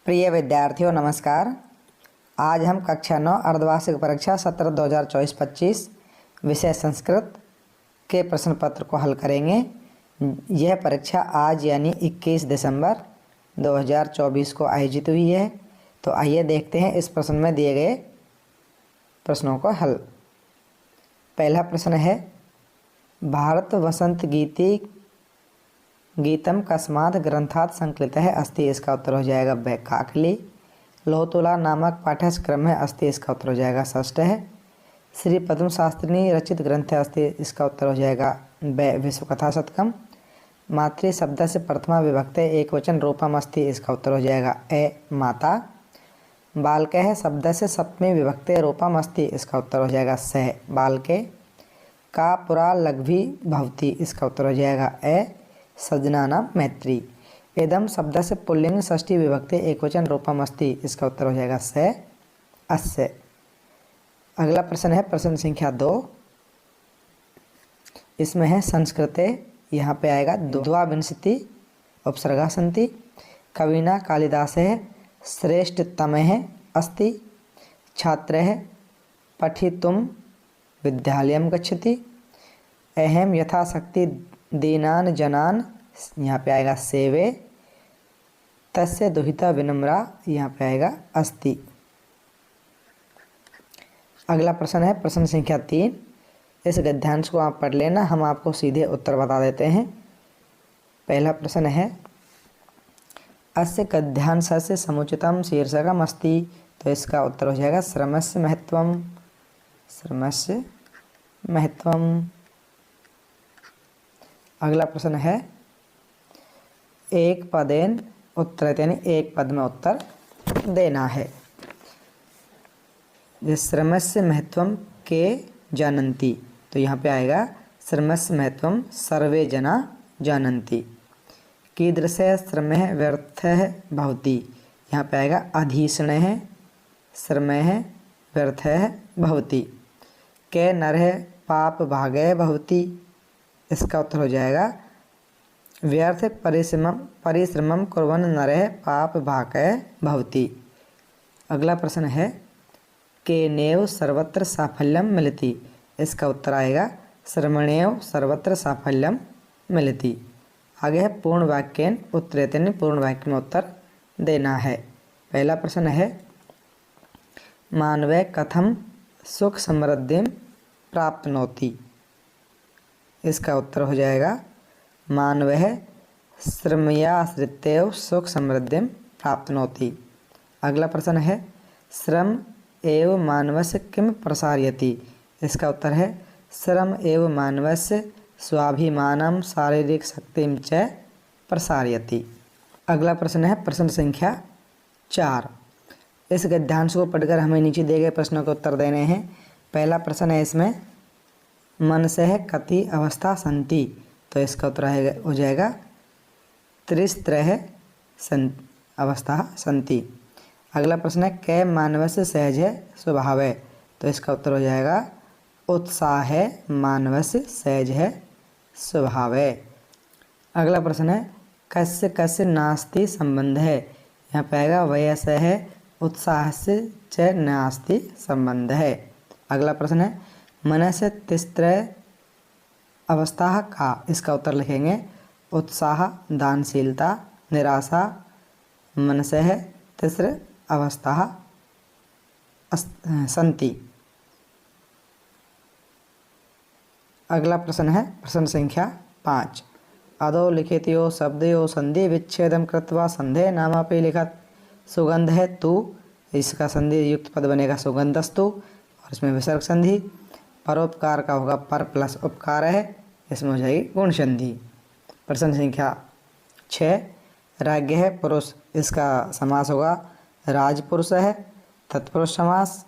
प्रिय विद्यार्थियों नमस्कार। आज हम कक्षा 9 अर्धवार्षिक परीक्षा सत्र 2024-25 विषय संस्कृत के प्रश्न पत्र को हल करेंगे। यह परीक्षा आज यानी 21 दिसंबर 2024 को आयोजित हुई है। तो आइए देखते हैं इस प्रश्न में दिए गए प्रश्नों को हल। पहला प्रश्न है, भारत वसंत गीतम कस्मात् ग्रंथात् संकलितः अस्ति। इसका उत्तर हो जाएगा ब काकली। लोहतुला नामक पाठ्यक्रम में अस्ति। इसका उत्तर हो जाएगा षष्ठ है। श्री पद्म शास्त्री रचित ग्रंथ है अस्ति। इसका उत्तर हो जाएगा ब विश्वकथा शतकम। मातृ शब्द से प्रथमा विभक्त एक वचन रूपम अस्ति। इसका उत्तर हो जाएगा ए माता। बालकः शब्द से सप्तमी विभक्त रूपम अस्ति। इसका उत्तर हो जाएगा स बालके। का पुरा लघ्वी भवति। इसका उत्तर हो जाएगा ए सजनानाम मैत्री। इदम शब्द से पुल्लिंग षष्ठी विभक्त एक वचन रूपम अस्ति। इसका उत्तर हो जाएगा स अस्य। अगला प्रश्न है प्रश्न संख्या 2। इसमें है संस्कृते। यहाँ पे आएगा द्वाविंशति उपसर्गा सन्ति। कविना कालिदासः श्रेष्ठतमः अस्ति। छात्रः पठितुं विद्यालयं गच्छति। अहम यथाशक्ति दीनान जनान। यहाँ पे आएगा सेवे। तस्य दुहिता विनम्रा। यहाँ पे आएगा अस्ति। अगला प्रश्न है प्रश्न संख्या 3। इस गद्यांश को आप पढ़ लेना, हम आपको सीधे उत्तर बता देते हैं। पहला प्रश्न है, अस्य गद्यांशस्य समुचितं शीर्षकम् अस्ति। तो इसका उत्तर हो जाएगा श्रमस्य महत्वम्। श्रमस्य महत्वम्। अगला प्रश्न है, एक पदेन उत्तर यानी एक पद में उत्तर देना है। श्रमस्य महत्वम के जानन्ति। तो यहाँ पे आएगा श्रमस्य महत्वम सर्वे जना जानन्ति। कीदृशः श्रमः व्यर्थः भवति। यहाँ पे आएगा अधीष्णः श्रमः व्यर्थः भवति। के नरः पाप भागः भवति। इसका उत्तर हो जाएगा व्यर्थ परिश्रमं कुर्वन् नरः पाप भागः भवति। अगला प्रश्न है, केनेव सर्वत्र साफल्यं मिलति। इसका उत्तर आएगा श्रमणेव सर्वत्र साफल्यं मिलति। आगे है पूर्ण वाक्येन उत्तरेत। पूर्ण वाक्य में उत्तर देना है। पहला प्रश्न है, मानवः कथं सुख समृद्धिं प्राप्नोति। इसका उत्तर हो जाएगा मानवः श्रमयाश्रित्येव सुख समृद्धिं प्राप्नोति। अगला प्रश्न है, श्रम एव मानवस्य किं प्रसारयति। इसका उत्तर है श्रम एव मानवस्य स्वाभिमानं शारीरिक शक्तिं च प्रसारयति। अगला प्रश्न है प्रश्न संख्या 4। इस गद्यांश को पढ़कर हमें नीचे दिए गए प्रश्नों के उत्तर देने हैं। पहला प्रश्न है, इसमें मनसः कति अवस्था सन्ति। तो इसका उत्तर हो जाएगा त्रिस्त्रः अवस्था सन्ति। अगला प्रश्न है, कै मानवस्य सहजः स्वभावः। तो इसका उत्तर हो जाएगा उत्साह मानवस्य सहजः स्वभावः। अगला प्रश्न है, कस्य कस्य नास्ति संबंधः। यहाँ पे आएगा वयसः उत्साहस्य च नास्ति संबंधः। अगला प्रश्न है, मनस्य तिस्त्रः अवस्था का। इसका उत्तर लिखेंगे उत्साह दानशीलता निराशा मनसः तिस्र अवस्था सन्ति। अगला प्रश्न है प्रश्न संख्या 5। अधो लिखितयो शब्दयो संधि विच्छेदम कृत्वा संधे नामापि लिखत। सुगंध है तू। इसका संधि युक्त पद बनेगा सुगंधस्तु और इसमें विसर्ग संधि। परोपकार का होगा पर प्लस उपकार है। इसमें हो जाएगी गुण संधि। प्रश्न संख्या 6। राज्ञ है पुरुष। इसका समास होगा राजपुरुष है तत्पुरुष समास।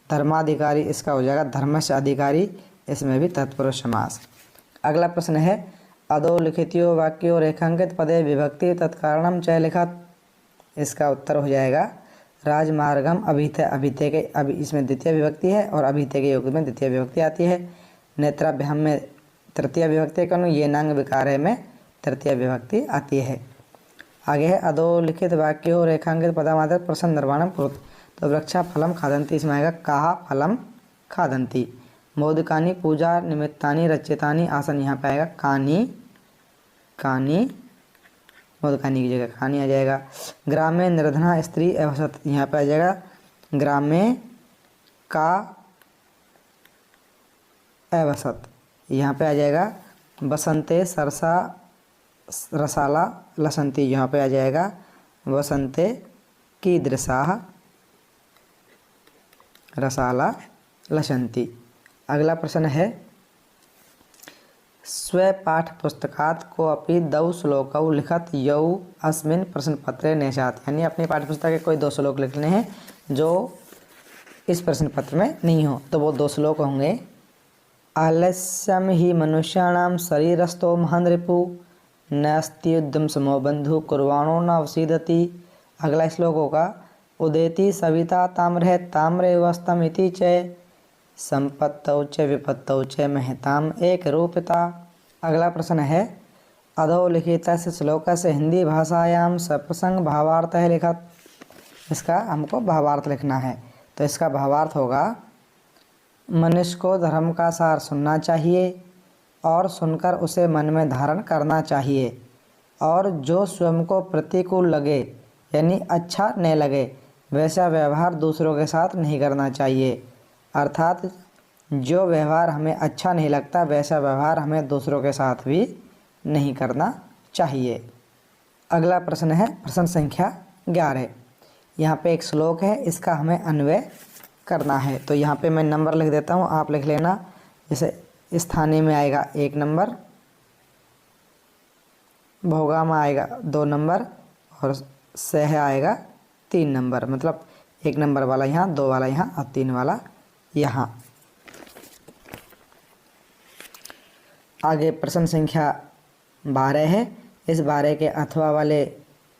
धर्माधिकारी इसका हो जाएगा धर्मस्य अधिकारी। इसमें भी तत्पुरुष समास। अगला प्रश्न है, अधो लिखितो वाक्यो रेखांकित पदे विभक्ति तत्कारणम च लिखत। इसका उत्तर हो जाएगा राजमार्गम अभिते। अभिते के अभी इसमें द्वितीय विभक्ति है और अभिते के योग में द्वितीय विभक्ति आती है। नेत्राभ्याम में तृतीय विभक्ति कनु ये नांग विकार में तृतीय विभक्ति आती है। आगे है अधोलिखित वाक्य हो रेखांकित पदमात्र प्रश्न निर्माणम कुरुत। तो वृक्षा फलम खादंती, इसमें आएगा काहा फलम खादंती। मोदकानी पूजा निमित्तानि रचितानि आसन, यहाँ पे आएगा कानी, कानी मोदकानी की जगह कानी आ जाएगा। ग्रामे निर्धना स्त्री अवसत, यहाँ पे आ जाएगा ग्रामे का अवसत, यहाँ पे आ जाएगा बसंते सरसा रसाला लसंती, यहाँ पे आ जाएगा वसंते कीदृशाः रसाला लसंती। अगला प्रश्न है स्वपाठ पुस्तकात् को अपि दौ श्लोकौ लिखत यौ अस्मिन् प्रश्न पत्रे नेशात, यानी अपनी पाठ्य पुस्तक के कोई 2 श्लोक लिखने हैं जो इस प्रश्न पत्र में नहीं हो, तो वो 2 श्लोक होंगे। आलस्यम ही मनुष्याणां शरीरस्थो महान् रिपु नास्ति उद्यम समो बंधु कुर्वाणो न अवसीदति। अगला श्लोक होगा उदेति सविता ताम्रे ताम्रे वस्तम इति च संपत्तौ च विपत्तौ च महताम एक रूपता। अगला प्रश्न है अधोलिखितस्य श्लोकस्य हिंदी भाषायां सप्रसंग भावार्थः लिखत, इसका हमको भावार्थ लिखना है। तो इसका भावार्थ होगा मनुष्य को धर्म का सार सुनना चाहिए और सुनकर उसे मन में धारण करना चाहिए, और जो स्वयं को प्रतिकूल लगे यानी अच्छा न लगे वैसा व्यवहार दूसरों के साथ नहीं करना चाहिए। अर्थात जो व्यवहार हमें अच्छा नहीं लगता वैसा व्यवहार हमें दूसरों के साथ भी नहीं करना चाहिए। अगला प्रश्न है प्रश्न संख्या 11। यहाँ पे एक श्लोक है, इसका हमें अन्वय करना है। तो यहाँ पे मैं नंबर लिख देता हूँ, आप लिख लेना। जैसे स्थानीय में आएगा 1 नंबर, भोगा में आएगा 2 नंबर और सह आएगा 3 नंबर, मतलब 1 नंबर वाला यहाँ, 2 वाला यहाँ और 3 वाला यहाँ। आगे प्रश्न संख्या 12 है। इस 12 के अथवा वाले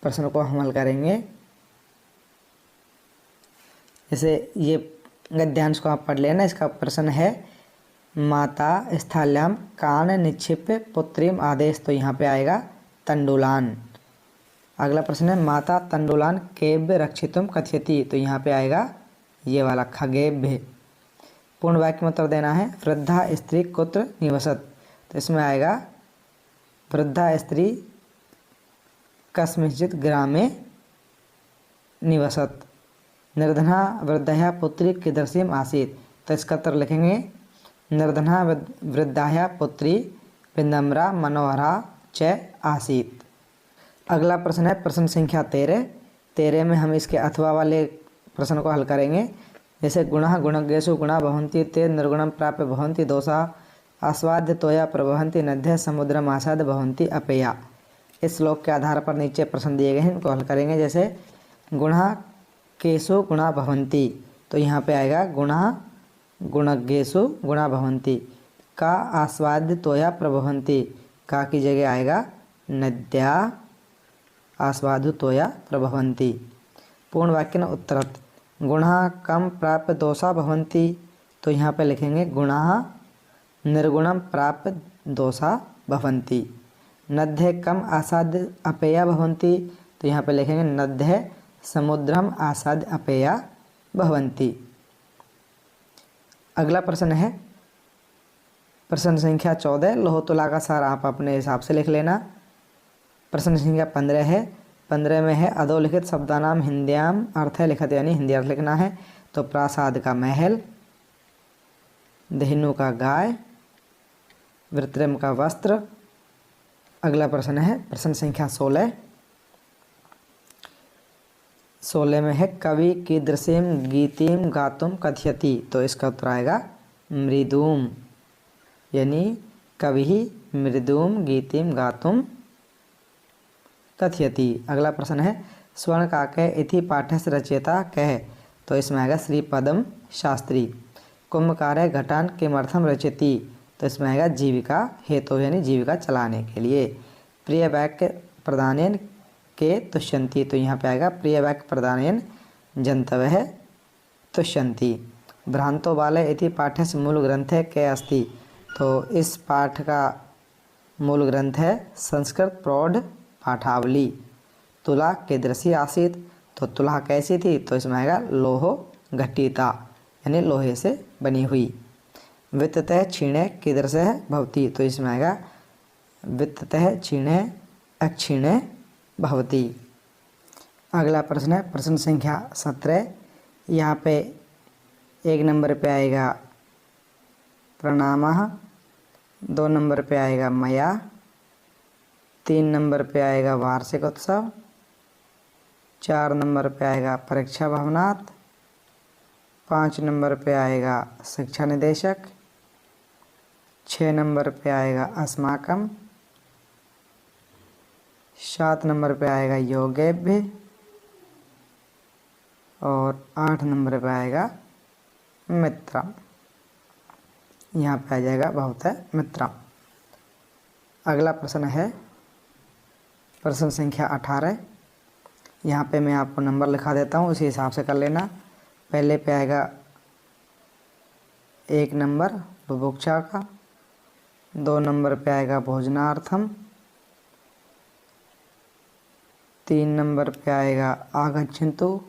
प्रश्न को हम हल करेंगे। जैसे ये गद्यांश को आप पढ़ लेना। इसका प्रश्न है माता स्थाल्याम कान निक्षिप्य पुत्रीम आदेश, तो यहाँ पे आएगा तंडुलान। अगला प्रश्न है माता तंडुलान केभ्य रक्षितुम कथयति, तो यहाँ पे आएगा ये वाला खगेभ्य। पूर्ण वाक्य में उत्तर देना है। वृद्धा स्त्री कुत्र निवसत, तो इसमें आएगा वृद्धा स्त्री कस्मिंश्चित् ग्रामे निवसत। निर्धना वृद्धाया पुत्री कीदृशीम आसीत्, तो इसका उत्तर लिखेंगे निर्धना वृद्धाया पुत्री विनम्रा मनोहरा च आसीत्। अगला प्रश्न है प्रश्न संख्या 13। 13 में हम इसके अथवा वाले प्रश्न को हल करेंगे। जैसे गुणः गुणज्ञेषु गुणा भवन्ति ते निर्गुणं प्राप्य भवन्ति दोषा आस्वाद्य तोया प्रभवन्ति नद्य समुद्रम आसाद्य भवन्ति अपेया। इस श्लोक के आधार पर नीचे प्रश्न दिए गए हैं, इनको हल करेंगे। जैसे गुणः केषु गुणा भवन्ति, तो यहाँ पे आएगा गुणः गुणज्ञेषु गुणा भवन्ति। का आस्वाद्य तोया प्रभवन्ति, का की जगह आएगा नद्या आस्वादु तोया प्रभवन्ति। पूर्ण वाक्य न उत्तरत। गुणः कम प्राप्य दोषा भवन्ति, तो यहाँ पे लिखेंगे गुणः निर्गुणम प्राप्य दोषा भवन्ति। नद्य कम आसाद्य अपेया भवन्ति, तो यहाँ पे लिखेंगे नद्य समुद्रम आसाद्य अपेया भवन्ति। अगला प्रश्न है प्रश्न संख्या 14। लोहतुला का सार आप अपने हिसाब से लिख लेना। प्रश्न संख्या 15 है। 15 में है अधोलिखित शब्दानाम हिंद्याम अर्थ लिखत, यानी हिंदी अर्थ लिखना है। तो प्रासाद का महल, धेनु का गाय, वृत्रम का वस्त्र। अगला प्रश्न है प्रश्न संख्या 16। 16 में है कवि कीदृशीम गीतिम गातुम कथयति, तो इसका उत्तर आएगा मृदुम, यानी कवि मृदुम गीतिम गातुम कथयति। अगला प्रश्न है स्वर्ण काके इति पाठस्य रचयिता कह, तो इसमें आएगा श्री पदम शास्त्री। कुंभकारे घटान किमर्थम रचयति, तो इसमें आएगा जीविका हेतु, यानी जीविका चलाने के लिए। प्रिय वाक्य प्रदानेन के तुष्यंती, तो यहाँ पे आएगा प्रिय वाक्य प्रदानेन जंतवः तुष्यंती। भ्रांतो बाले इति पाठ्यस्य मूल ग्रंथ के अस्ति, तो इस पाठ का मूल ग्रंथ है संस्कृत प्रौढ़ पाठावली। तुला कीदृशी आसीत्, तो तुला कैसी थी, तो इसमें आएगा लोहो घटिता, यानी लोहे से बनी हुई। वित्ततः क्षीणे कीदृशः भवति, तो इसमें आएगा वित्ततः क्षीणे अक्षीणे भवति। अगला प्रश्न है प्रश्न संख्या 17। यहाँ पे 1 नंबर पे आएगा प्रणामः, 2 नंबर पे आएगा मया, 3 नंबर पे आएगा वार्षिक उत्सव, 4 नंबर पे आएगा परीक्षा भवनात्, 5 नंबर पे आएगा शिक्षा निदेशक, 6 नंबर पे आएगा अस्माकं, 7 नंबर पे आएगा योगेभ्य और 8 नंबर पे आएगा मित्रम। यहाँ पे आ जाएगा बहुत है मित्रम। अगला प्रश्न है प्रश्न संख्या 18। यहाँ पे मैं आपको नंबर लिखा देता हूँ, उसी हिसाब से कर लेना। पहले पे आएगा 1 नंबर बुभुक्षा का, 2 नंबर पे आएगा भोजनार्थम, 3 नंबर पे आएगा आगच्छन्तु,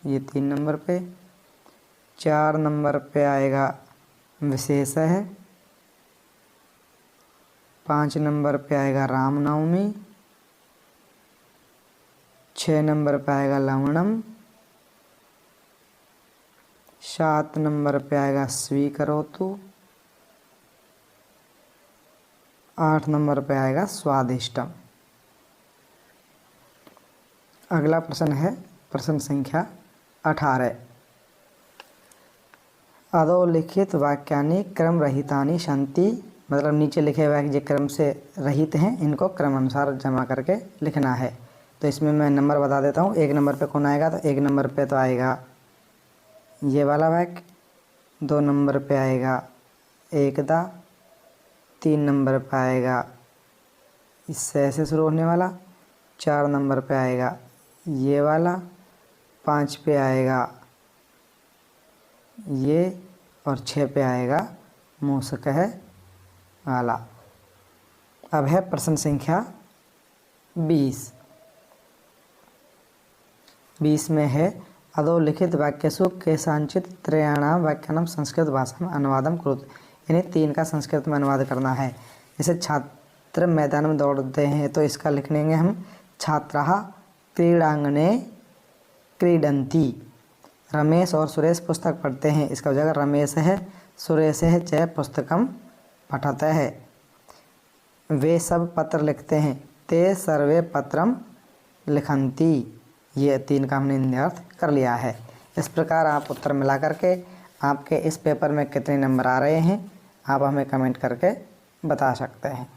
ये 3 नंबर पे, 4 नंबर पे आएगा विशेषः, 5 नंबर पे आएगा रामनवमी, 6 नंबर पे आएगा लवणम, 7 नंबर पे आएगा स्वीकरोतु, 8 नंबर पे आएगा स्वादिष्टम। अगला प्रश्न है प्रश्न संख्या 18। अधोलिखित वाक्यानि क्रम रहितानि सन्ति, मतलब नीचे लिखे वाक्य जो क्रम से रहित हैं इनको क्रम अनुसार जमा करके लिखना है। तो इसमें मैं नंबर बता देता हूँ। 1 नंबर पे कौन आएगा, तो 1 नंबर पे तो आएगा ये वाला वाक्य, 2 नंबर पे आएगा एकदा, 3 नंबर पे आएगा इससे ऐसे शुरू होने वाला, 4 नंबर पे आएगा ये वाला, 5 पे आएगा ये और 6 पे आएगा मूसकः वाला। अब है प्रश्न संख्या 20। 20 में है अधोलिखित वाक्यसु केषाञ्चित् त्रयाणां वाक्यानां संस्कृत भाषा में अनुवादम कुरुत, यानी 3 का संस्कृत में अनुवाद करना है। जैसे छात्र मैदान में दौड़ते हैं तो इसका लिखेंगे हम छात्राः क्रीडांगणे क्रीडन्ति। रमेश और सुरेश पुस्तक पढ़ते हैं, इसका हो जाएगा रमेशः सुरेशः च पुस्तकं पठतः। वे सब पत्र लिखते हैं, ते सर्वे पत्रम लिखन्ति। ये 3 का हमने हिंदी अर्थ कर लिया है। इस प्रकार आप उत्तर मिला करके आपके इस पेपर में कितने नंबर आ रहे हैं आप हमें कमेंट करके बता सकते हैं।